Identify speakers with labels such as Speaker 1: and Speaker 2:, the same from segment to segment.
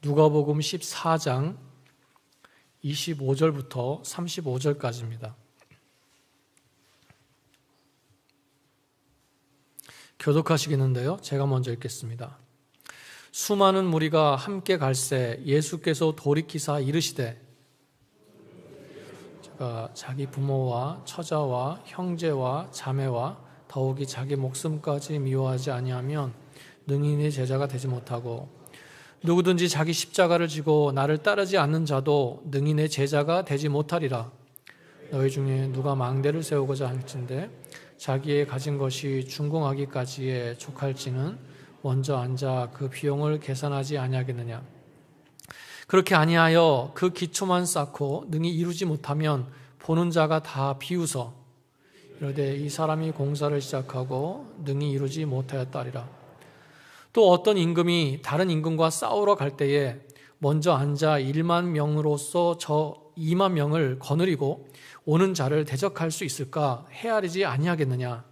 Speaker 1: 누가복음 14장 25절부터 35절까지입니다. 교독하시겠는데요. 제가 먼저 읽겠습니다. 수많은 무리가 함께 갈새 예수께서 돌이키사 이르시되 자기 부모와 처자와 형제와 자매와 더욱이 자기 목숨까지 미워하지 아니하면 능히 내 제자가 되지 못하고 누구든지 자기 십자가를 지고 나를 따르지 않는 자도 능히 내 제자가 되지 못하리라. 너희 중에 누가 망대를 세우고자 할진대 자기의 가진 것이 준공하기까지에 족할지는 먼저 앉아 그 비용을 계산하지 아니하겠느냐. 그렇게 아니하여 그 기초만 쌓고 능히 이루지 못하면 보는 자가 다 비웃어 이르되 이 사람이 공사를 시작하고 능히 이루지 못하였다리라. 또 어떤 임금이 다른 임금과 싸우러 갈 때에 먼저 앉아 1만 명으로서 저 2만 명을 거느리고 오는 자를 대적할 수 있을까 헤아리지 아니하겠느냐.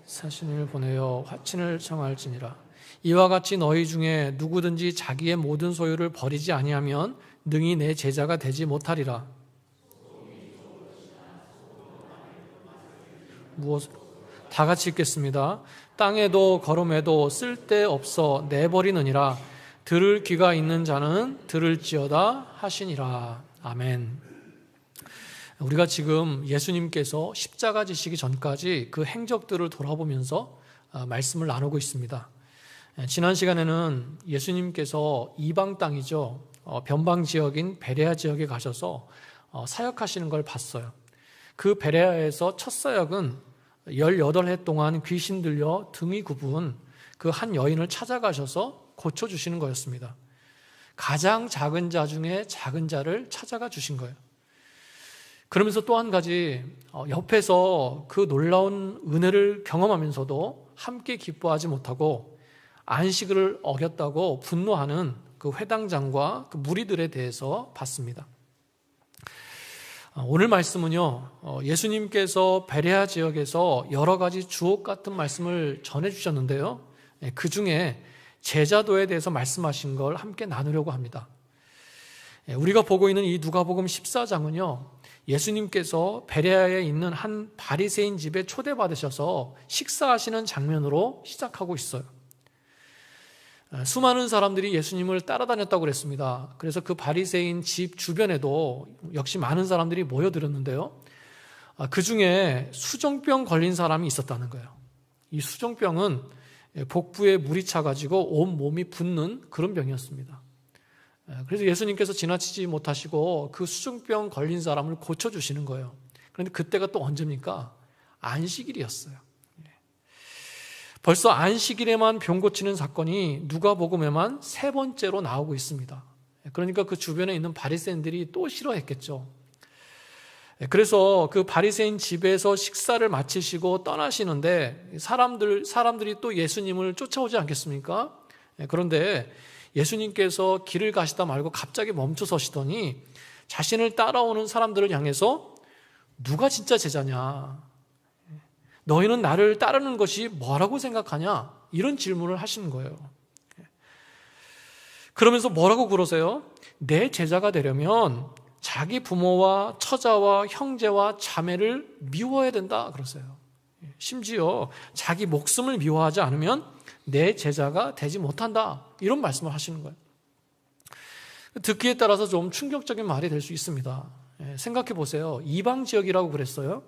Speaker 1: 사신을 보내어 화친을 청할지니라. 이와 같이 너희 중에 누구든지 자기의 모든 소유를 버리지 아니하면 능히 내 제자가 되지 못하리라. 무엇으로? 다 같이 읽겠습니다. 땅에도 걸음에도 쓸데없어 내버리느니라. 들을 귀가 있는 자는 들을지어다 하시니라. 아멘. 우리가 지금 예수님께서 십자가 지시기 전까지 그 행적들을 돌아보면서 말씀을 나누고 있습니다. 지난 시간에는 예수님께서 이방 땅이죠. 변방 지역인 베레아 지역에 가셔서 사역하시는 걸 봤어요. 그 베레아에서 첫 사역은 18해 동안 귀신 들려 등이 굽은 그 한 여인을 찾아가셔서 고쳐주시는 거였습니다. 가장 작은 자 중에 작은 자를 찾아가 주신 거예요. 그러면서 또 한 가지 옆에서 그 놀라운 은혜를 경험하면서도 함께 기뻐하지 못하고 안식을 어겼다고 분노하는 그 회당장과 그 무리들에 대해서 봤습니다. 오늘 말씀은요, 예수님께서 베레아 지역에서 여러 가지 주옥 같은 말씀을 전해주셨는데요, 그 중에 제자도에 대해서 말씀하신 걸 함께 나누려고 합니다. 우리가 보고 있는 이 누가복음 14장은요, 예수님께서 베레아에 있는 한 바리새인 집에 초대받으셔서 식사하시는 장면으로 시작하고 있어요. 수많은 사람들이 예수님을 따라다녔다고 그랬습니다. 그래서 그 바리새인 집 주변에도 역시 많은 사람들이 모여들었는데요. 그 중에 수종병 걸린 사람이 있었다는 거예요. 이 수종병은 복부에 물이 차가지고 온 몸이 붓는 그런 병이었습니다. 그래서 예수님께서 지나치지 못하시고 그 수종병 걸린 사람을 고쳐주시는 거예요. 그런데 그때가 또 언제입니까? 안식일이었어요. 벌써 안식일에만 병 고치는 사건이 누가복음에만 3번째로 나오고 있습니다. 그러니까 그 주변에 있는 바리새인들이 또 싫어했겠죠. 그래서 그 바리새인 집에서 식사를 마치시고 떠나시는데 사람들이 또 예수님을 쫓아오지 않겠습니까? 그런데 예수님께서 길을 가시다 말고 갑자기 멈춰 서시더니 자신을 따라오는 사람들을 향해서 누가 진짜 제자냐? 너희는 나를 따르는 것이 뭐라고 생각하냐? 이런 질문을 하시는 거예요. 그러면서 뭐라고 그러세요? 내 제자가 되려면 자기 부모와 처자와 형제와 자매를 미워해야 된다 그러세요. 심지어 자기 목숨을 미워하지 않으면 내 제자가 되지 못한다. 이런 말씀을 하시는 거예요. 듣기에 따라서 좀 충격적인 말이 될 수 있습니다. 생각해 보세요. 이방 지역이라고 그랬어요.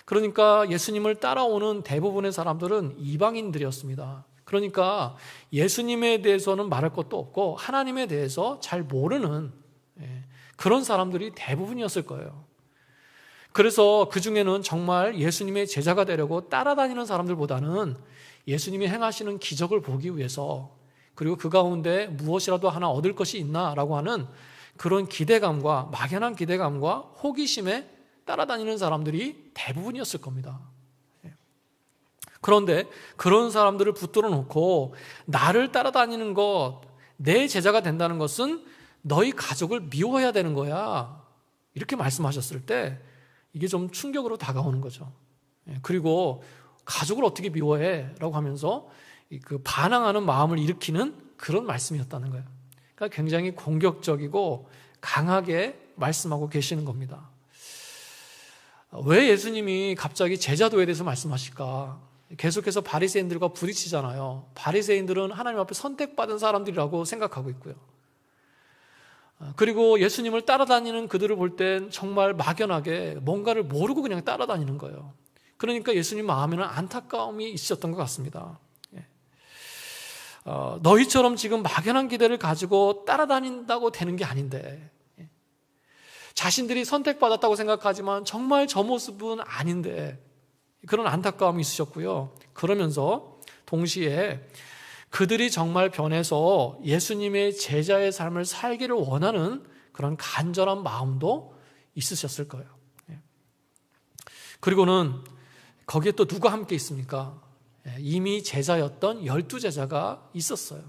Speaker 1: 그러니까 예수님을 따라오는 대부분의 사람들은 이방인들이었습니다. 그러니까 예수님에 대해서는 말할 것도 없고 하나님에 대해서 잘 모르는 그런 사람들이 대부분이었을 거예요. 그래서 그 중에는 정말 예수님의 제자가 되려고 따라다니는 사람들보다는 예수님이 행하시는 기적을 보기 위해서 그리고 그 가운데 무엇이라도 하나 얻을 것이 있나라고 하는 그런 기대감과 막연한 기대감과 호기심에 따라다니는 사람들이 대부분이었을 겁니다. 그런데 그런 사람들을 붙들어 놓고 나를 따라다니는 것, 내 제자가 된다는 것은 너희 가족을 미워해야 되는 거야. 이렇게 말씀하셨을 때 이게 좀 충격으로 다가오는 거죠. 그리고 가족을 어떻게 미워해? 라고 하면서 그 반항하는 마음을 일으키는 그런 말씀이었다는 거예요. 그러니까 굉장히 공격적이고 강하게 말씀하고 계시는 겁니다. 왜 예수님이 갑자기 제자도에 대해서 말씀하실까? 계속해서 바리새인들과 부딪히잖아요. 바리새인들은 하나님 앞에 선택받은 사람들이라고 생각하고 있고요. 그리고 예수님을 따라다니는 그들을 볼 땐 정말 막연하게 뭔가를 모르고 그냥 따라다니는 거예요. 그러니까 예수님 마음에는 안타까움이 있었던 것 같습니다. 너희처럼 지금 막연한 기대를 가지고 따라다닌다고 되는 게 아닌데, 자신들이 선택받았다고 생각하지만 정말 저 모습은 아닌데, 그런 안타까움이 있으셨고요. 그러면서 동시에 그들이 정말 변해서 예수님의 제자의 삶을 살기를 원하는 그런 간절한 마음도 있으셨을 거예요. 그리고는 거기에 또 누가 함께 있습니까? 이미 제자였던 12제자가 있었어요.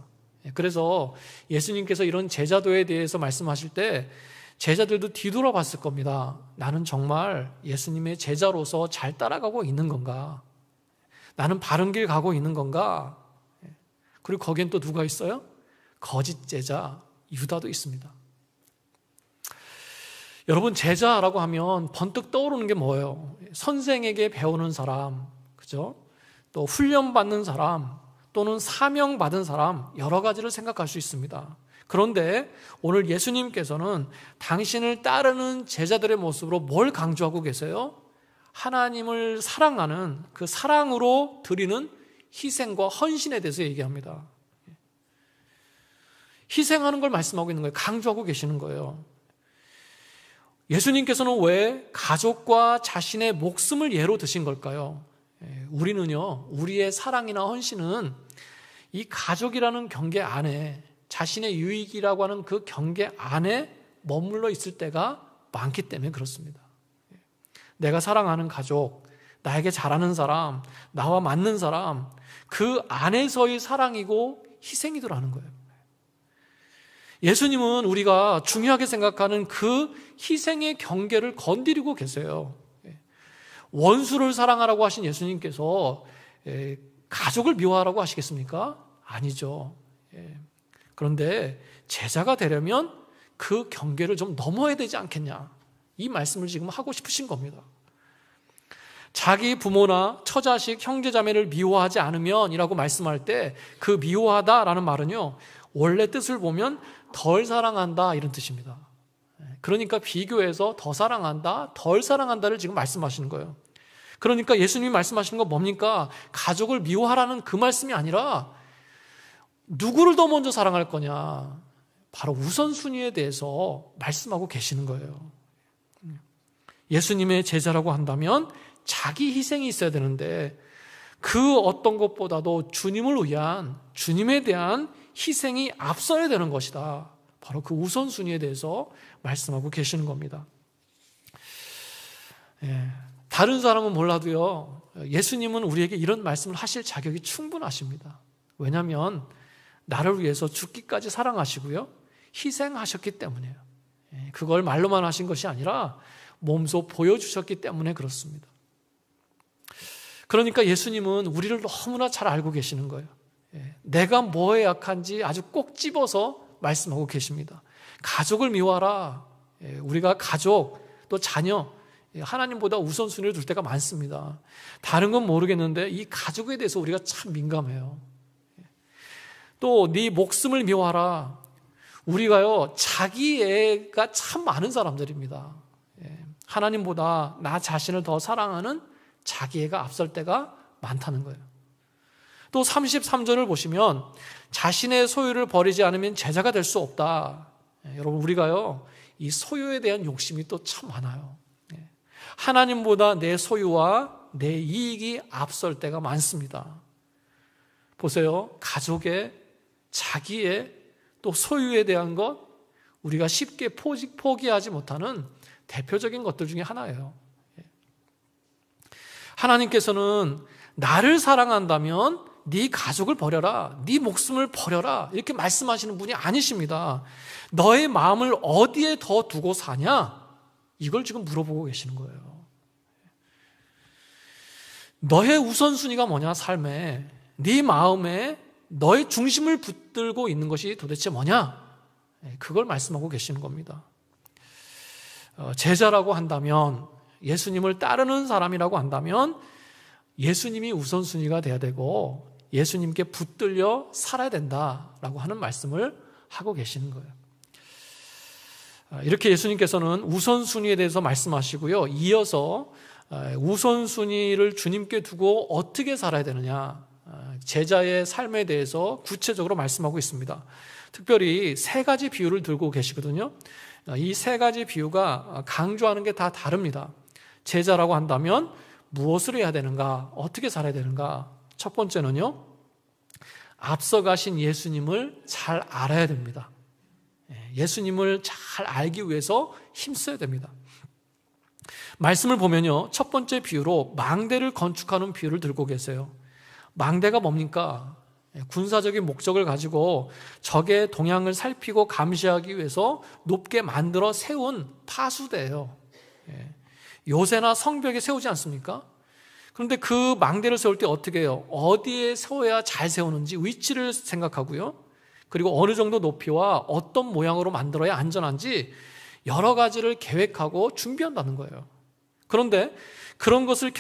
Speaker 1: 그래서 예수님께서 이런 제자도에 대해서 말씀하실 때 제자들도 뒤돌아봤을 겁니다. 나는 정말 예수님의 제자로서 잘 따라가고 있는 건가? 나는 바른 길 가고 있는 건가? 그리고 거기엔 또 누가 있어요? 거짓 제자 유다도 있습니다. 여러분, 제자라고 하면 번뜩 떠오르는 게 뭐예요? 선생에게 배우는 사람, 그죠? 또 훈련받는 사람, 또는 사명받은 사람, 여러 가지를 생각할 수 있습니다. 그런데 오늘 예수님께서는 당신을 따르는 제자들의 모습으로 뭘 강조하고 계세요? 하나님을 사랑하는 그 사랑으로 드리는 희생과 헌신에 대해서 얘기합니다. 희생하는 걸 말씀하고 있는 거예요. 강조하고 계시는 거예요. 예수님께서는 왜 가족과 자신의 목숨을 예로 드신 걸까요? 우리는요, 우리의 사랑이나 헌신은 이 가족이라는 경계 안에, 자신의 유익이라고 하는 그 경계 안에 머물러 있을 때가 많기 때문에 그렇습니다. 내가 사랑하는 가족, 나에게 잘하는 사람, 나와 맞는 사람, 그 안에서의 사랑이고 희생이더라는 거예요. 예수님은 우리가 중요하게 생각하는 그 희생의 경계를 건드리고 계세요. 원수를 사랑하라고 하신 예수님께서 가족을 미워하라고 하시겠습니까? 아니죠. 그런데 제자가 되려면 그 경계를 좀 넘어야 되지 않겠냐, 이 말씀을 지금 하고 싶으신 겁니다. 자기 부모나 처자식, 형제자매를 미워하지 않으면 이라고 말씀할 때 그 미워하다라는 말은요, 원래 뜻을 보면 덜 사랑한다 이런 뜻입니다. 그러니까 비교해서 더 사랑한다, 덜 사랑한다를 지금 말씀하시는 거예요. 그러니까 예수님이 말씀하시는 건 뭡니까? 가족을 미워하라는 그 말씀이 아니라 누구를 더 먼저 사랑할 거냐, 바로 우선순위에 대해서 말씀하고 계시는 거예요. 예수님의 제자라고 한다면 자기 희생이 있어야 되는데 그 어떤 것보다도 주님을 위한, 주님에 대한 희생이 앞서야 되는 것이다. 바로 그 우선순위에 대해서 말씀하고 계시는 겁니다. 다른 사람은 몰라도요, 예수님은 우리에게 이런 말씀을 하실 자격이 충분하십니다. 왜냐하면 나를 위해서 죽기까지 사랑하시고요, 희생하셨기 때문이에요. 그걸 말로만 하신 것이 아니라 몸소 보여주셨기 때문에 그렇습니다. 그러니까 예수님은 우리를 너무나 잘 알고 계시는 거예요. 내가 뭐에 약한지 아주 꼭 집어서 말씀하고 계십니다. 가족을 미워하라. 우리가 가족, 또 자녀, 하나님보다 우선순위를 둘 때가 많습니다. 다른 건 모르겠는데 이 가족에 대해서 우리가 참 민감해요. 또 네 목숨을 미워하라. 우리가요, 자기 애가 참 많은 사람들입니다. 하나님보다 나 자신을 더 사랑하는 자기 애가 앞설 때가 많다는 거예요. 또 33절을 보시면 자신의 소유를 버리지 않으면 제자가 될 수 없다. 여러분, 우리가요, 이 소유에 대한 욕심이 또 참 많아요. 하나님보다 내 소유와 내 이익이 앞설 때가 많습니다. 보세요. 가족의, 자기의, 또 소유에 대한 것, 우리가 쉽게 포기하지 못하는 대표적인 것들 중에 하나예요. 하나님께서는 나를 사랑한다면 네 가족을 버려라, 네 목숨을 버려라, 이렇게 말씀하시는 분이 아니십니다. 너의 마음을 어디에 더 두고 사냐, 이걸 지금 물어보고 계시는 거예요. 너의 우선순위가 뭐냐, 삶에. 네 마음에 너의 중심을 붙들고 있는 것이 도대체 뭐냐? 그걸 말씀하고 계시는 겁니다. 제자라고 한다면, 예수님을 따르는 사람이라고 한다면 예수님이 우선순위가 돼야 되고 예수님께 붙들려 살아야 된다라고 하는 말씀을 하고 계시는 거예요. 이렇게 예수님께서는 우선순위에 대해서 말씀하시고요. 이어서 우선순위를 주님께 두고 어떻게 살아야 되느냐, 제자의 삶에 대해서 구체적으로 말씀하고 있습니다. 특별히 세 가지 비유를 들고 계시거든요. 이 세 가지 비유가 강조하는 게 다 다릅니다. 제자라고 한다면 무엇을 해야 되는가, 어떻게 살아야 되는가. 첫 번째는요, 앞서가신 예수님을 잘 알아야 됩니다. 예수님을 잘 알기 위해서 힘써야 됩니다. 말씀을 보면요, 첫 번째 비유로 망대를 건축하는 비유를 들고 계세요. 망대가 뭡니까? 군사적인 목적을 가지고 적의 동향을 살피고 감시하기 위해서 높게 만들어 세운 파수대예요. 요새나 성벽에 세우지 않습니까? 그런데 그 망대를 세울 때 어떻게 해요? 어디에 세워야 잘 세우는지 위치를 생각하고요, 그리고 어느 정도 높이와 어떤 모양으로 만들어야 안전한지 여러 가지를 계획하고 준비한다는 거예요. 그런데 그런 것을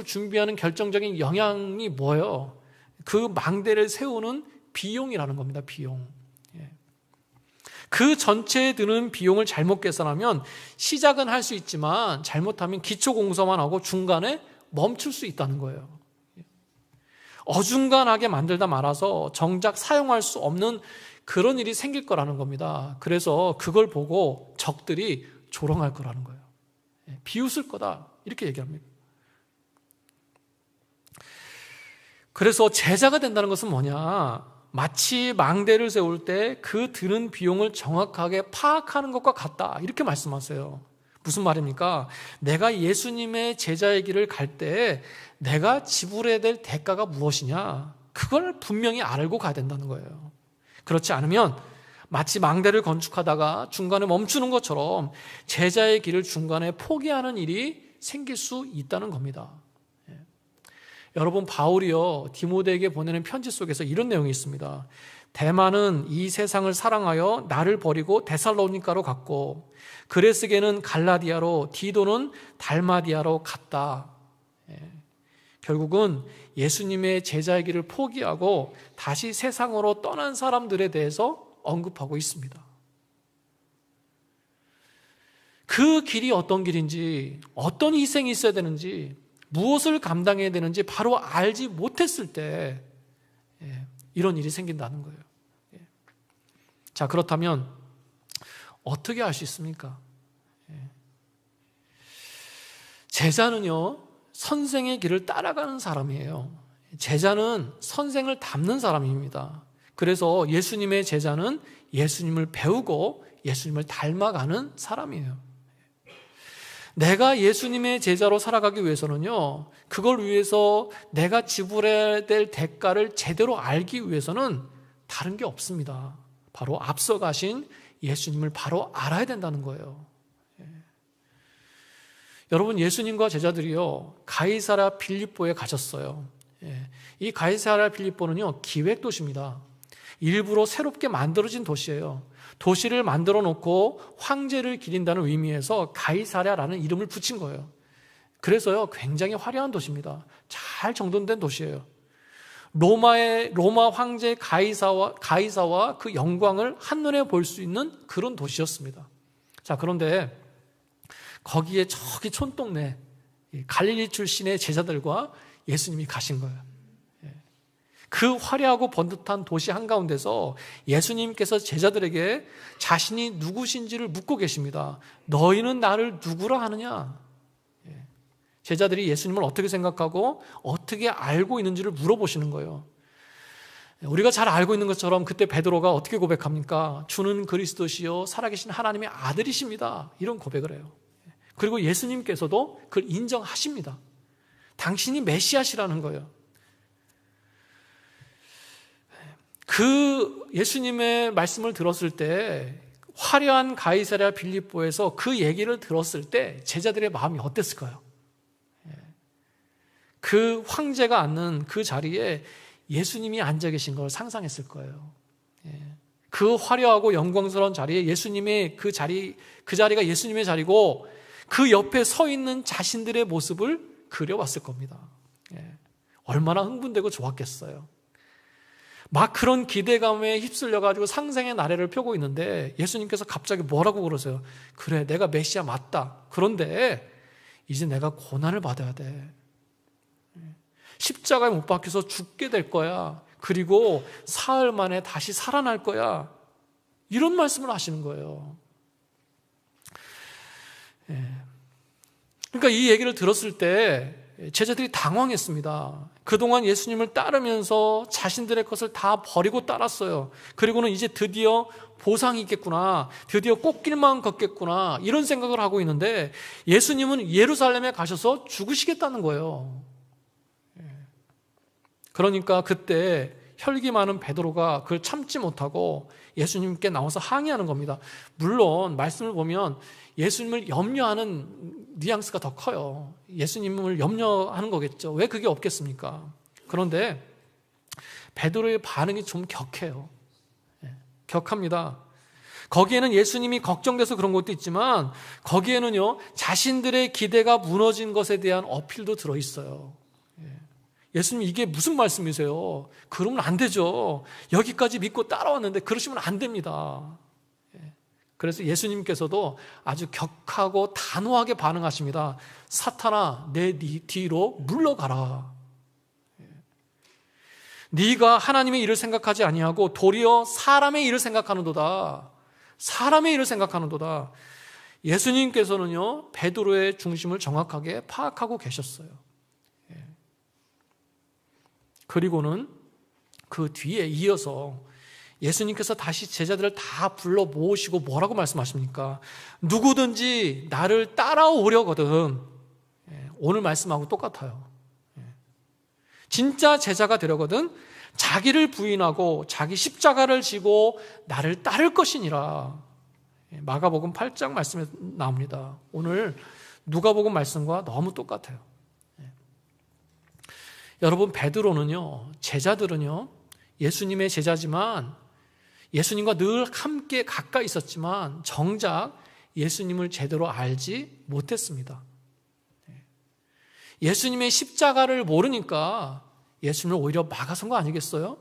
Speaker 1: 준비하는 결정적인 영향이 뭐예요? 그 망대를 세우는 비용이라는 겁니다. 비용. 그 전체에 드는 비용을 잘못 계산하면 시작은 할 수 있지만 잘못하면 기초 공사만 하고 중간에 멈출 수 있다는 거예요. 어중간하게 만들다 말아서 정작 사용할 수 없는 그런 일이 생길 거라는 겁니다. 그래서 그걸 보고 적들이 조롱할 거라는 거예요. 비웃을 거다, 이렇게 얘기합니다. 그래서 제자가 된다는 것은 뭐냐? 마치 망대를 세울 때 그 드는 비용을 정확하게 파악하는 것과 같다, 이렇게 말씀하세요. 무슨 말입니까? 내가 예수님의 제자의 길을 갈 때 내가 지불해야 될 대가가 무엇이냐, 그걸 분명히 알고 가야 된다는 거예요. 그렇지 않으면 마치 망대를 건축하다가 중간에 멈추는 것처럼 제자의 길을 중간에 포기하는 일이 생길 수 있다는 겁니다. 여러분, 바울이요, 디모데에게 보내는 편지 속에서 이런 내용이 있습니다. 대마는 이 세상을 사랑하여 나를 버리고 데살로니가로 갔고, 그레스게는 갈라디아로, 디도는 달마디아로 갔다. 결국은 예수님의 제자의 길을 포기하고 다시 세상으로 떠난 사람들에 대해서 언급하고 있습니다. 그 길이 어떤 길인지, 어떤 희생이 있어야 되는지, 무엇을 감당해야 되는지 바로 알지 못했을 때 이런 일이 생긴다는 거예요. 자, 그렇다면 어떻게 알 수 있습니까? 제자는요, 선생의 길을 따라가는 사람이에요. 제자는 선생을 닮는 사람입니다. 그래서 예수님의 제자는 예수님을 배우고 예수님을 닮아가는 사람이에요. 내가 예수님의 제자로 살아가기 위해서는요, 그걸 위해서 내가 지불해야 될 대가를 제대로 알기 위해서는 다른 게 없습니다. 바로 앞서 가신 예수님을 바로 알아야 된다는 거예요. 여러분, 예수님과 제자들이요, 가이사랴 빌립보에 가셨어요. 이 가이사랴 빌립보는요, 기획도시입니다. 일부러 새롭게 만들어진 도시예요. 도시를 만들어 놓고 황제를 기린다는 의미에서 가이사랴라는 이름을 붙인 거예요. 그래서요, 굉장히 화려한 도시입니다. 잘 정돈된 도시예요. 로마 황제 가이사와 그 영광을 한눈에 볼 수 있는 그런 도시였습니다. 자, 그런데 거기에 저기 촌동네 갈릴리 출신의 제자들과 예수님이 가신 거예요. 그 화려하고 번듯한 도시 한가운데서 예수님께서 제자들에게 자신이 누구신지를 묻고 계십니다. 너희는 나를 누구라 하느냐? 제자들이 예수님을 어떻게 생각하고 어떻게 알고 있는지를 물어보시는 거예요. 우리가 잘 알고 있는 것처럼 그때 베드로가 어떻게 고백합니까? 주는 그리스도시요 살아계신 하나님의 아들이십니다. 이런 고백을 해요. 그리고 예수님께서도 그걸 인정하십니다. 당신이 메시아시라는 거예요. 그 예수님의 말씀을 들었을 때, 화려한 가이사랴 빌립보에서 그 얘기를 들었을 때 제자들의 마음이 어땠을까요? 그 그 황제가 앉는 그 자리에 예수님이 앉아 계신 걸 상상했을 거예요. 그 화려하고 영광스러운 자리에 예수님의 그 자리가 예수님의 자리고 그 옆에 서 있는 자신들의 모습을 그려봤을 겁니다. 얼마나 흥분되고 좋았겠어요. 막 그런 기대감에 휩쓸려가지고 상생의 나래를 펴고 있는데 예수님께서 갑자기 뭐라고 그러세요? 그래, 내가 메시아 맞다. 그런데 이제 내가 고난을 받아야 돼. 십자가에 못 박혀서 죽게 될 거야. 그리고 사흘 만에 다시 살아날 거야. 이런 말씀을 하시는 거예요. 그러니까 이 얘기를 들었을 때 제자들이 당황했습니다. 그동안 예수님을 따르면서 자신들의 것을 다 버리고 따랐어요. 그리고는 이제 드디어 보상이 있겠구나, 드디어 꽃길만 걷겠구나, 이런 생각을 하고 있는데 예수님은 예루살렘에 가셔서 죽으시겠다는 거예요. 그러니까 그때 혈기 많은 베드로가 그걸 참지 못하고 예수님께 나와서 항의하는 겁니다. 물론 말씀을 보면 예수님을 염려하는 뉘앙스가 더 커요. 예수님을 염려하는 거겠죠. 왜 그게 없겠습니까? 그런데 베드로의 반응이 좀 격해요. 격합니다. 거기에는 예수님이 걱정돼서 그런 것도 있지만 거기에는요, 자신들의 기대가 무너진 것에 대한 어필도 들어있어요. 예수님, 이게 무슨 말씀이세요? 그러면 안 되죠. 여기까지 믿고 따라왔는데 그러시면 안 됩니다. 그래서 예수님께서도 아주 격하고 단호하게 반응하십니다. 사탄아, 내 뒤로 물러가라. 네가 하나님의 일을 생각하지 아니하고 도리어 사람의 일을 생각하는도다. 사람의 일을 생각하는도다. 예수님께서는요, 베드로의 중심을 정확하게 파악하고 계셨어요. 그리고는 그 뒤에 이어서 예수님께서 다시 제자들을 다 불러 모으시고 뭐라고 말씀하십니까? 누구든지 나를 따라오려거든. 오늘 말씀하고 똑같아요. 진짜 제자가 되려거든 자기를 부인하고 자기 십자가를 지고 나를 따를 것이니라. 마가복음 8장 말씀에 나옵니다. 오늘 누가복음 말씀과 너무 똑같아요. 여러분, 베드로는요, 제자들은요, 예수님의 제자지만 예수님과 늘 함께 가까이 있었지만 정작 예수님을 제대로 알지 못했습니다. 예수님의 십자가를 모르니까 예수님을 오히려 막아선 거 아니겠어요?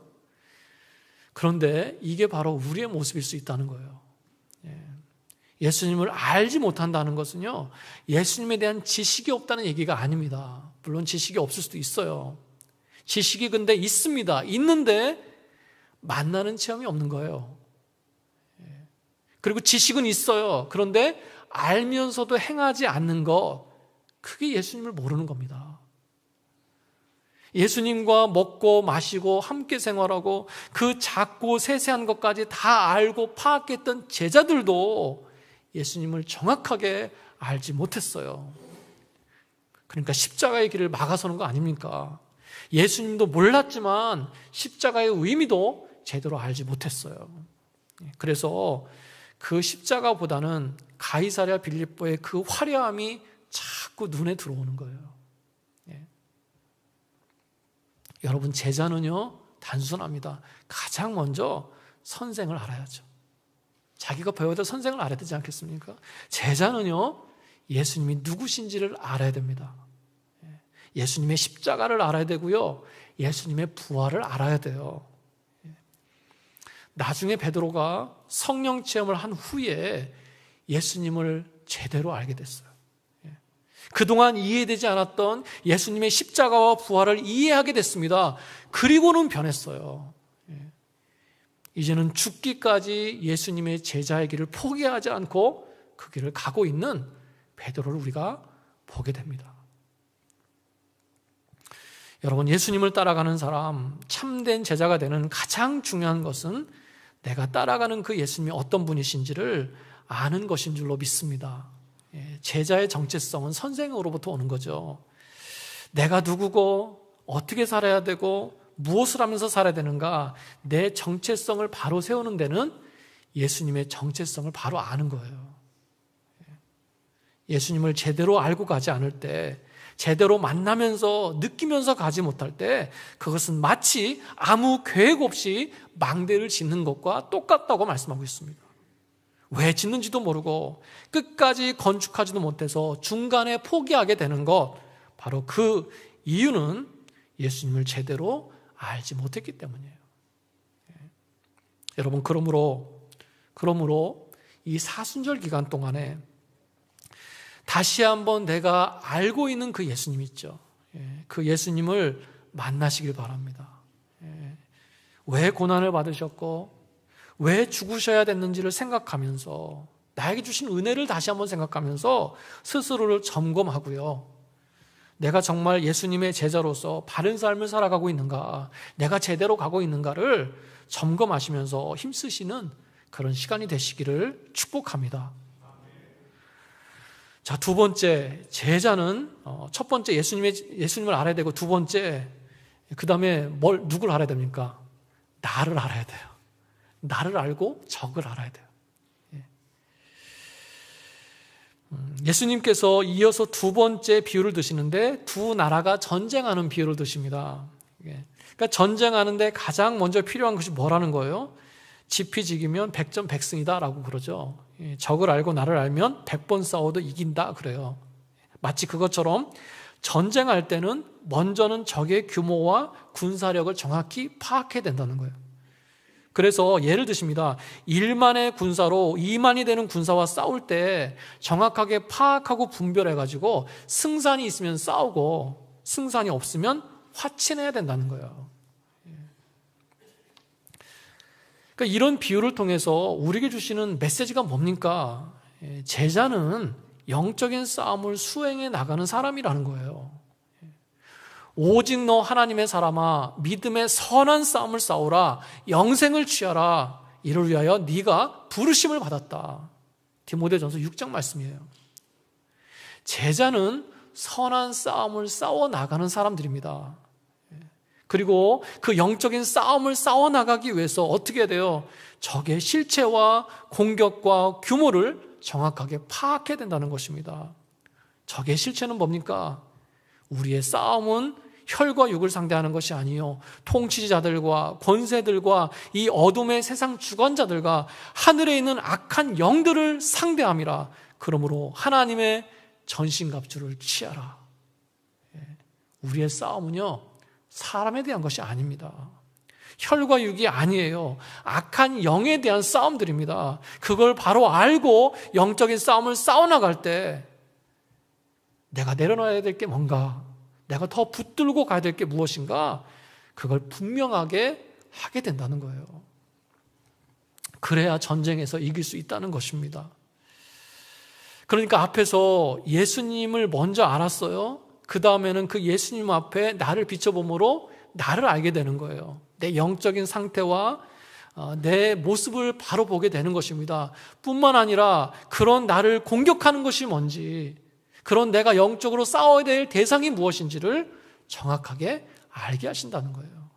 Speaker 1: 그런데 이게 바로 우리의 모습일 수 있다는 거예요. 예수님을 알지 못한다는 것은요, 예수님에 대한 지식이 없다는 얘기가 아닙니다. 물론 지식이 없을 수도 있어요. 지식이 근데 있습니다. 있는데 만나는 체험이 없는 거예요. 그리고 지식은 있어요. 그런데 알면서도 행하지 않는 것, 그게 예수님을 모르는 겁니다. 예수님과 먹고 마시고 함께 생활하고 그 작고 세세한 것까지 다 알고 파악했던 제자들도 예수님을 정확하게 알지 못했어요. 그러니까 십자가의 길을 막아서는 거 아닙니까? 예수님도 몰랐지만 십자가의 의미도 제대로 알지 못했어요. 그래서 그 십자가보다는 가이사랴 빌립보의 그 화려함이 자꾸 눈에 들어오는 거예요. 여러분, 제자는요, 단순합니다. 가장 먼저 선생을 알아야죠. 자기가 배워야 될 선생을 알아야 되지 않겠습니까? 제자는요, 예수님이 누구신지를 알아야 됩니다. 예수님의 십자가를 알아야 되고요, 예수님의 부활을 알아야 돼요. 나중에 베드로가 성령 체험을 한 후에 예수님을 제대로 알게 됐어요. 그동안 이해되지 않았던 예수님의 십자가와 부활을 이해하게 됐습니다. 그리고는 변했어요. 이제는 죽기까지 예수님의 제자의 길을 포기하지 않고 그 길을 가고 있는 베드로를 우리가 보게 됩니다. 여러분, 예수님을 따라가는 사람, 참된 제자가 되는 가장 중요한 것은 내가 따라가는 그 예수님이 어떤 분이신지를 아는 것인 줄로 믿습니다. 제자의 정체성은 선생으로부터 오는 거죠. 내가 누구고 어떻게 살아야 되고 무엇을 하면서 살아야 되는가, 내 정체성을 바로 세우는 데는 예수님의 정체성을 바로 아는 거예요. 예수님을 제대로 알고 가지 않을 때 제대로 만나면서 느끼면서 가지 못할 때 그것은 마치 아무 계획 없이 망대를 짓는 것과 똑같다고 말씀하고 있습니다. 왜 짓는지도 모르고 끝까지 건축하지도 못해서 중간에 포기하게 되는 것, 바로 그 이유는 예수님을 제대로 알지 못했기 때문이에요. 여러분, 그러므로 이 사순절 기간 동안에 다시 한번 내가 알고 있는 그 예수님 있죠. 그 예수님을 만나시길 바랍니다. 왜 고난을 받으셨고 왜 죽으셔야 됐는지를 생각하면서 나에게 주신 은혜를 다시 한번 생각하면서 스스로를 점검하고요. 내가 정말 예수님의 제자로서 바른 삶을 살아가고 있는가, 내가 제대로 가고 있는가를 점검하시면서 힘쓰시는 그런 시간이 되시기를 축복합니다. 자, 두 번째, 제자는 첫 번째 예수님을 알아야 되고, 두 번째, 그 다음에 누굴 알아야 됩니까? 나를 알아야 돼요. 나를 알고 적을 알아야 돼요. 예수님께서 이어서 두 번째 비유를 드시는데 두 나라가 전쟁하는 비유를 드십니다. 그러니까 전쟁하는데 가장 먼저 필요한 것이 뭐라는 거예요? 지피지기면 백전백승이다 라고 그러죠. 적을 알고 나를 알면 100번 싸워도 이긴다 그래요. 마치 그것처럼 전쟁할 때는 먼저는 적의 규모와 군사력을 정확히 파악해야 된다는 거예요. 그래서 예를 드십니다. 1만의 군사로 2만이 되는 군사와 싸울 때 정확하게 파악하고 분별해가지고 승산이 있으면 싸우고 승산이 없으면 화친해야 된다는 거예요. 그러니까 이런 비유를 통해서 우리에게 주시는 메시지가 뭡니까? 제자는 영적인 싸움을 수행해 나가는 사람이라는 거예요. 오직 너 하나님의 사람아, 믿음의 선한 싸움을 싸우라, 영생을 취하라, 이를 위하여 네가 부르심을 받았다. 디모데전서 6장 말씀이에요. 제자는 선한 싸움을 싸워 나가는 사람들입니다. 그리고 그 영적인 싸움을 싸워 나가기 위해서 어떻게 해야 돼요? 적의 실체와 공격과 규모를 정확하게 파악해야 된다는 것입니다. 적의 실체는 뭡니까? 우리의 싸움은 혈과 육을 상대하는 것이 아니요, 통치자들과 권세들과 이 어둠의 세상 주관자들과 하늘에 있는 악한 영들을 상대함이라. 그러므로 하나님의 전신갑주를 취하라. 우리의 싸움은요, 사람에 대한 것이 아닙니다. 혈과 육이 아니에요. 악한 영에 대한 싸움들입니다. 그걸 바로 알고 영적인 싸움을 싸워나갈 때 내가 내려놔야 될 게 뭔가, 내가 더 붙들고 가야 될 게 무엇인가, 그걸 분명하게 하게 된다는 거예요. 그래야 전쟁에서 이길 수 있다는 것입니다. 그러니까 앞에서 예수님을 먼저 알았어요. 그 다음에는 그 예수님 앞에 나를 비춰봄으로 나를 알게 되는 거예요. 내 영적인 상태와 내 모습을 바로 보게 되는 것입니다. 뿐만 아니라 그런 나를 공격하는 것이 뭔지, 그런 내가 영적으로 싸워야 될 대상이 무엇인지를 정확하게 알게 하신다는 거예요.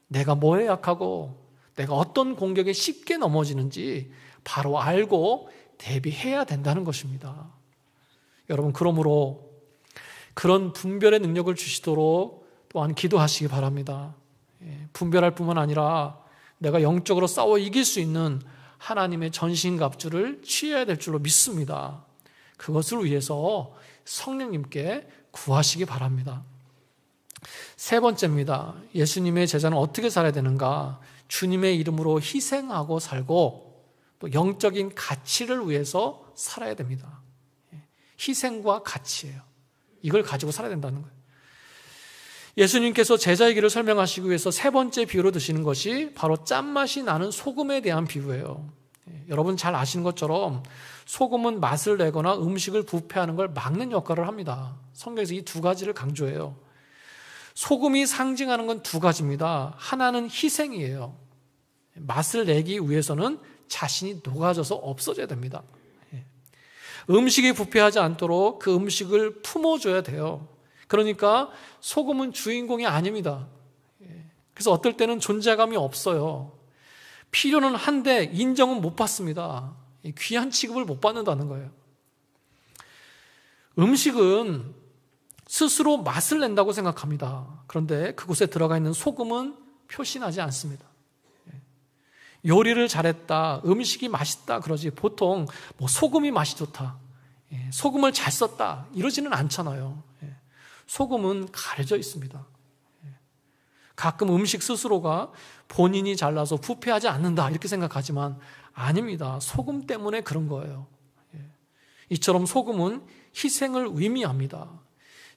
Speaker 1: 내가 뭐에 약하고 내가 어떤 공격에 쉽게 넘어지는지 바로 알고 대비해야 된다는 것입니다. 여러분, 그러므로 그런 분별의 능력을 주시도록 또한 기도하시기 바랍니다. 분별할 뿐만 아니라 내가 영적으로 싸워 이길 수 있는 하나님의 전신갑주를 취해야 될 줄로 믿습니다. 그것을 위해서 성령님께 구하시기 바랍니다. 세 번째입니다. 예수님의 제자는 어떻게 살아야 되는가? 주님의 이름으로 희생하고 살고 또 영적인 가치를 위해서 살아야 됩니다. 희생과 가치예요. 이걸 가지고 살아야 된다는 거예요. 예수님께서 제자의 길을 설명하시기 위해서 세 번째 비유로 드시는 것이 바로 짠맛이 나는 소금에 대한 비유예요. 여러분 잘 아시는 것처럼 소금은 맛을 내거나 음식을 부패하는 걸 막는 역할을 합니다. 성경에서 이 두 가지를 강조해요. 소금이 상징하는 건 두 가지입니다. 하나는 희생이에요. 맛을 내기 위해서는 자신이 녹아져서 없어져야 됩니다. 음식이 부패하지 않도록 그 음식을 품어줘야 돼요. 그러니까 소금은 주인공이 아닙니다. 그래서 어떨 때는 존재감이 없어요. 필요는 한데 인정은 못 받습니다. 귀한 취급을 못 받는다는 거예요. 음식은 스스로 맛을 낸다고 생각합니다. 그런데 그곳에 들어가 있는 소금은 표시나지 않습니다. 요리를 잘했다, 음식이 맛있다 그러지 보통 뭐 소금이 맛이 좋다, 소금을 잘 썼다 이러지는 않잖아요. 소금은 가려져 있습니다. 가끔 음식 스스로가 본인이 잘나서 부패하지 않는다 이렇게 생각하지만 아닙니다. 소금 때문에 그런 거예요. 이처럼 소금은 희생을 의미합니다.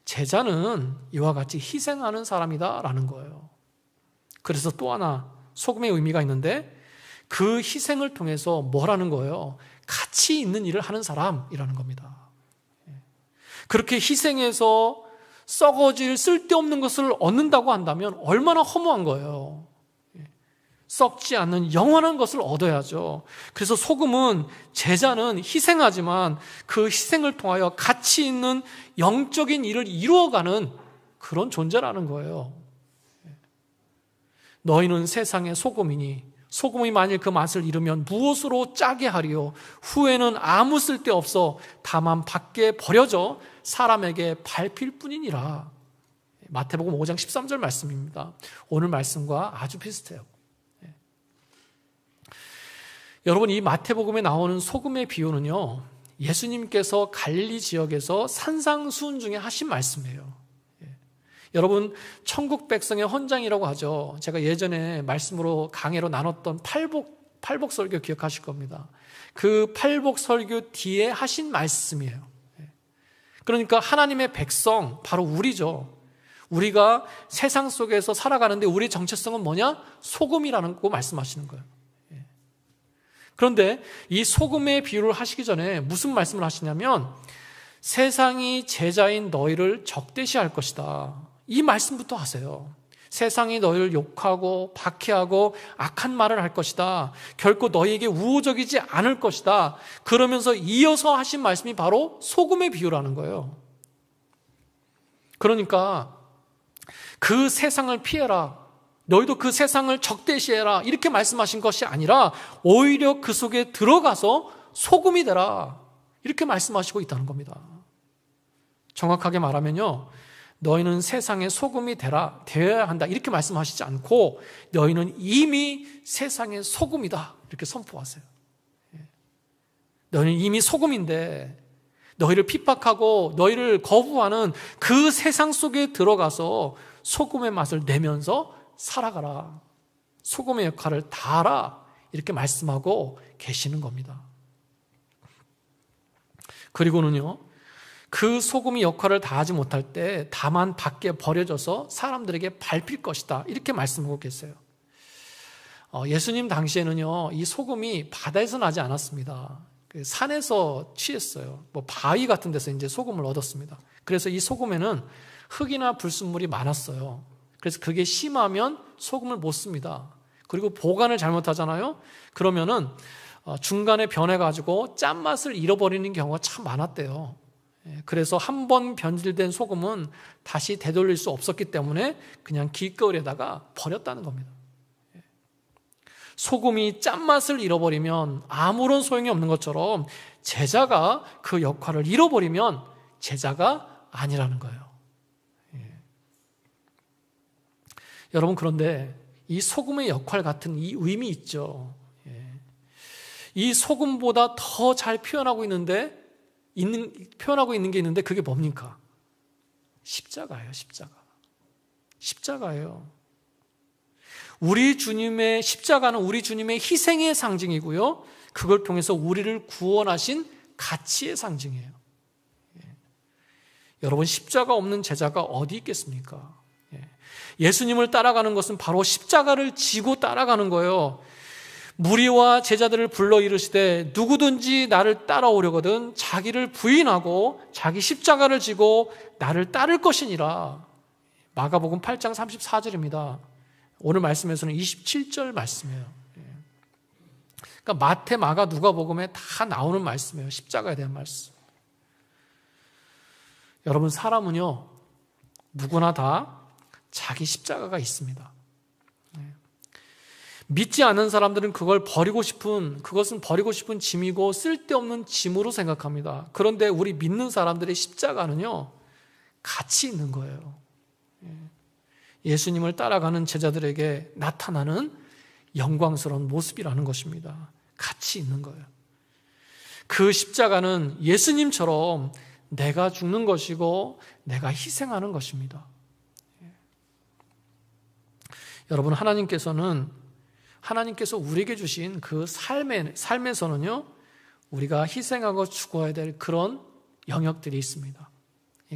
Speaker 1: 제자는 이와 같이 희생하는 사람이다 라는 거예요. 그래서 또 하나 소금의 의미가 있는데 그 희생을 통해서 뭐라는 거예요? 가치 있는 일을 하는 사람이라는 겁니다. 그렇게 희생해서 썩어질 쓸데없는 것을 얻는다고 한다면 얼마나 허무한 거예요. 썩지 않는 영원한 것을 얻어야죠. 그래서 소금은, 제자는 희생하지만 그 희생을 통하여 가치 있는 영적인 일을 이루어가는 그런 존재라는 거예요. 너희는 세상의 소금이니 소금이 만일 그 맛을 잃으면 무엇으로 짜게 하리요? 후에는 아무 쓸데없어 다만 밖에 버려져 사람에게 밟힐 뿐이니라. 마태복음 5장 13절 말씀입니다. 오늘 말씀과 아주 비슷해요. 여러분, 이 마태복음에 나오는 소금의 비유는요, 예수님께서 갈릴리 지역에서 산상수훈 중에 하신 말씀이에요. 여러분, 천국 백성의 헌장이라고 하죠. 제가 예전에 말씀으로 강해로 나눴던 팔복 설교 기억하실 겁니다. 그 팔복 설교 뒤에 하신 말씀이에요. 그러니까 하나님의 백성, 바로 우리죠. 우리가 세상 속에서 살아가는데 우리의 정체성은 뭐냐? 소금이라는 거 말씀하시는 거예요. 그런데 이 소금의 비유를 하시기 전에 무슨 말씀을 하시냐면 세상이 제자인 너희를 적대시할 것이다. 이 말씀부터 하세요. 세상이 너희를 욕하고 박해하고 악한 말을 할 것이다. 결코 너희에게 우호적이지 않을 것이다. 그러면서 이어서 하신 말씀이 바로 소금의 비유라는 거예요. 그러니까 그 세상을 피해라. 너희도 그 세상을 적대시해라. 이렇게 말씀하신 것이 아니라 오히려 그 속에 들어가서 소금이 되라. 이렇게 말씀하시고 있다는 겁니다. 정확하게 말하면요, 너희는 세상의 소금이 되어야 한다 이렇게 말씀하시지 않고 너희는 이미 세상의 소금이다 이렇게 선포하세요. 너희는 이미 소금인데 너희를 핍박하고 너희를 거부하는 그 세상 속에 들어가서 소금의 맛을 내면서 살아가라. 소금의 역할을 다하라. 이렇게 말씀하고 계시는 겁니다. 그리고는요, 그 소금이 역할을 다하지 못할 때 다만 밖에 버려져서 사람들에게 밟힐 것이다. 이렇게 말씀하고 계세요. 예수님 당시에는요, 이 소금이 바다에서 나지 않았습니다. 산에서 취했어요. 뭐 바위 같은 데서 이제 소금을 얻었습니다. 그래서 이 소금에는 흙이나 불순물이 많았어요. 그래서 그게 심하면 소금을 못 씁니다. 그리고 보관을 잘못하잖아요. 그러면은 중간에 변해가지고 짠맛을 잃어버리는 경우가 참 많았대요. 그래서 한 번 변질된 소금은 다시 되돌릴 수 없었기 때문에 그냥 길거리에다가 버렸다는 겁니다. 소금이 짠맛을 잃어버리면 아무런 소용이 없는 것처럼 제자가 그 역할을 잃어버리면 제자가 아니라는 거예요. 여러분, 그런데 이 소금의 역할 같은 이 의미 있죠. 이 소금보다 더 잘 표현하고 있는 게 있는데 그게 뭡니까? 십자가예요. 십자가예요. 우리 주님의 십자가는 우리 주님의 희생의 상징이고요, 그걸 통해서 우리를 구원하신 가치의 상징이에요. 여러분, 십자가 없는 제자가 어디 있겠습니까? 예수님을 따라가는 것은 바로 십자가를 지고 따라가는 거예요. 무리와 제자들을 불러 이르시되 누구든지 나를 따라오려거든 자기를 부인하고 자기 십자가를 지고 나를 따를 것이니라. 마가복음 8장 34절입니다. 오늘 말씀에서는 27절 말씀이에요. 그러니까 마태, 마가, 누가복음에 다 나오는 말씀이에요. 십자가에 대한 말씀. 여러분, 사람은요, 누구나 다 자기 십자가가 있습니다. 믿지 않는 사람들은 그것은 버리고 싶은 짐이고 쓸데없는 짐으로 생각합니다. 그런데 우리 믿는 사람들의 십자가는요, 가치 있는 거예요. 예수님을 따라가는 제자들에게 나타나는 영광스러운 모습이라는 것입니다. 가치 있는 거예요. 그 십자가는 예수님처럼 내가 죽는 것이고 내가 희생하는 것입니다. 여러분, 하나님께서 우리에게 주신 그 삶에서는요, 우리가 희생하고 죽어야 될 그런 영역들이 있습니다.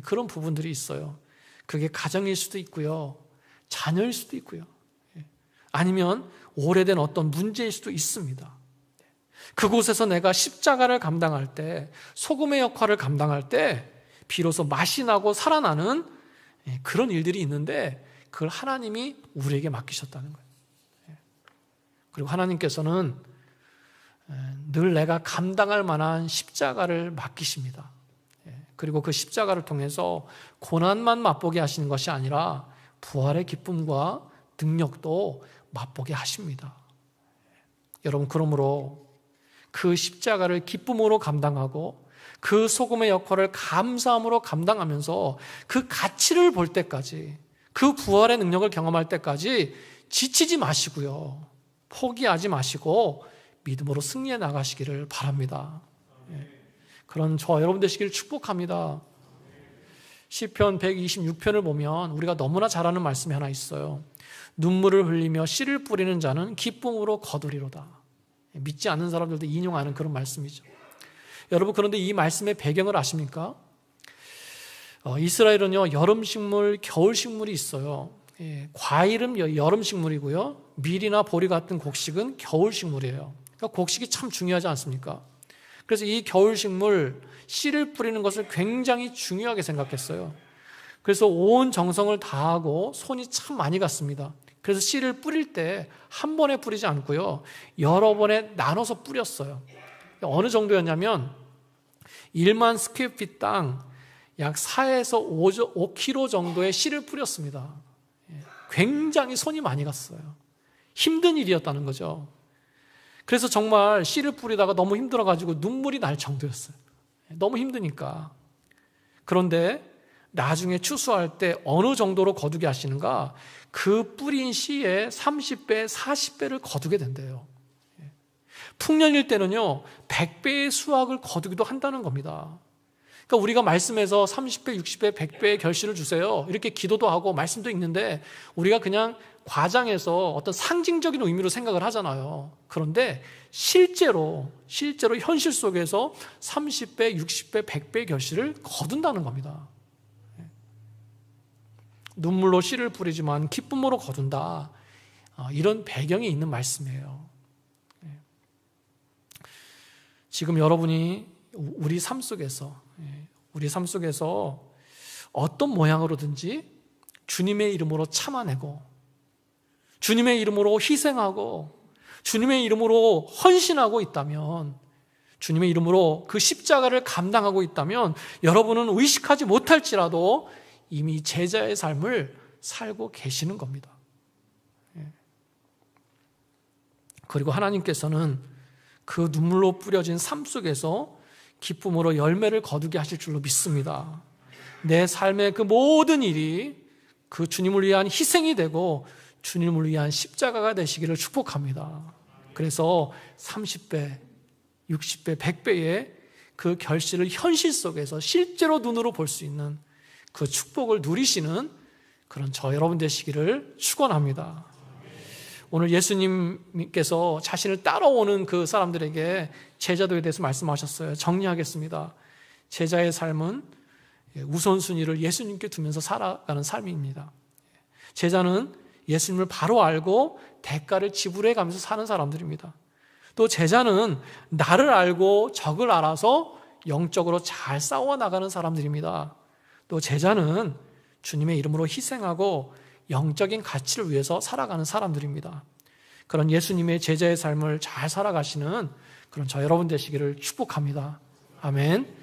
Speaker 1: 그런 부분들이 있어요. 그게 가정일 수도 있고요, 자녀일 수도 있고요, 아니면 오래된 어떤 문제일 수도 있습니다. 그곳에서 내가 십자가를 감당할 때, 소금의 역할을 감당할 때 비로소 맛이 나고 살아나는 그런 일들이 있는데, 그걸 하나님이 우리에게 맡기셨다는 거예요. 그리고 하나님께서는 늘 내가 감당할 만한 십자가를 맡기십니다. 그리고 그 십자가를 통해서 고난만 맛보게 하시는 것이 아니라 부활의 기쁨과 능력도 맛보게 하십니다. 여러분, 그러므로 그 십자가를 기쁨으로 감당하고 그 소금의 역할을 감사함으로 감당하면서 그 가치를 볼 때까지, 그 부활의 능력을 경험할 때까지 지치지 마시고요, 포기하지 마시고 믿음으로 승리해 나가시기를 바랍니다. 그런 저와 여러분 되시기를 축복합니다. 시편 126편을 보면 우리가 너무나 잘 아는 말씀이 하나 있어요. 눈물을 흘리며 씨를 뿌리는 자는 기쁨으로 거두리로다. 믿지 않는 사람들도 인용하는 그런 말씀이죠. 여러분, 그런데 이 말씀의 배경을 아십니까? 이스라엘은요, 여름식물, 겨울식물이 있어요. 과일은 여름식물이고요, 밀이나 보리 같은 곡식은 겨울식물이에요. 그러니까 곡식이 참 중요하지 않습니까? 그래서 이 겨울식물, 씨를 뿌리는 것을 굉장히 중요하게 생각했어요. 그래서 온 정성을 다하고 손이 참 많이 갔습니다. 그래서 씨를 뿌릴 때 한 번에 뿌리지 않고요, 여러 번에 나눠서 뿌렸어요. 어느 정도였냐면 1만 스퀘어핏 땅 약 4에서 5kg 정도의 씨를 뿌렸습니다. 굉장히 손이 많이 갔어요. 힘든 일이었다는 거죠. 그래서 정말 씨를 뿌리다가 너무 힘들어가지고 눈물이 날 정도였어요. 너무 힘드니까. 그런데 나중에 추수할 때 어느 정도로 거두게 하시는가? 그 뿌린 씨의 30배, 40배를 거두게 된대요. 풍년일 때는요, 100배의 수확을 거두기도 한다는 겁니다. 그러니까 우리가 말씀에서 30배, 60배, 100배의 결실을 주세요, 이렇게 기도도 하고 말씀도 읽는데 우리가 그냥 과장해서 어떤 상징적인 의미로 생각을 하잖아요. 그런데 실제로 현실 속에서 30배, 60배, 100배의 결실을 거둔다는 겁니다. 눈물로 씨를 뿌리지만 기쁨으로 거둔다, 이런 배경이 있는 말씀이에요. 지금 여러분이 우리 삶 속에서 어떤 모양으로든지 주님의 이름으로 참아내고, 주님의 이름으로 희생하고, 주님의 이름으로 헌신하고 있다면, 주님의 이름으로 그 십자가를 감당하고 있다면 여러분은 의식하지 못할지라도 이미 제자의 삶을 살고 계시는 겁니다. 그리고 하나님께서는 그 눈물로 뿌려진 삶 속에서 기쁨으로 열매를 거두게 하실 줄로 믿습니다. 내 삶의 그 모든 일이 그 주님을 위한 희생이 되고 주님을 위한 십자가가 되시기를 축복합니다. 그래서 30배, 60배, 100배의 그 결실을 현실 속에서 실제로 눈으로 볼 수 있는 그 축복을 누리시는 그런 저 여러분 되시기를 축원합니다. 오늘 예수님께서 자신을 따라오는 그 사람들에게 제자도에 대해서 말씀하셨어요. 정리하겠습니다. 제자의 삶은 우선순위를 예수님께 두면서 살아가는 삶입니다. 제자는 예수님을 바로 알고 대가를 지불해 가면서 사는 사람들입니다. 또 제자는 나를 알고 적을 알아서 영적으로 잘 싸워나가는 사람들입니다. 또 제자는 주님의 이름으로 희생하고 영적인 가치를 위해서 살아가는 사람들입니다. 그런 예수님의 제자의 삶을 잘 살아가시는 그런 저 여러분 되시기를 축복합니다. 아멘.